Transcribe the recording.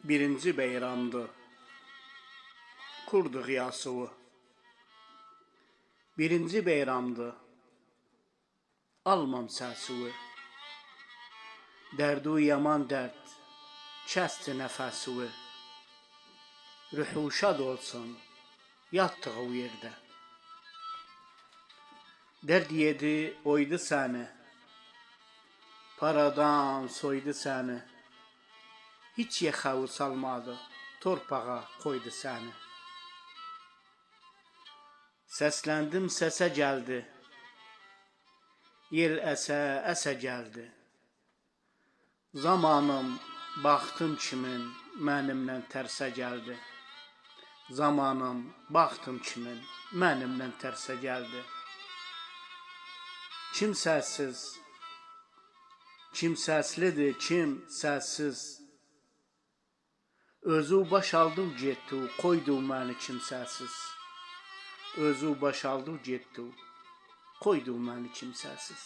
Birinci beyramdı, kurdu qiyasıvı. Birinci beyramdı, almam səsivı. Dərdu yaman dərd, kəsdi nəfəsivı. Ruhu şad olsun, yatdığı o yerdə. Dərd yedi, oydu səni, paradan soydu səni. Hiç yexavu salmadı, torpağa koydu səni. Səsləndim, səsə gəldi, yel əsə, əsə gəldi. Zamanım, baxtım kimin, mənimlə tərsə gəldi. Zamanım, baxtım kimin, mənimlə tərsə gəldi. Kim səssiz, kim səslidir, kim səssiz. Özü başaldı getdi, qoydu məni kimsəsiz. Özü başaldı getdi, qoydu məni kimsəsiz.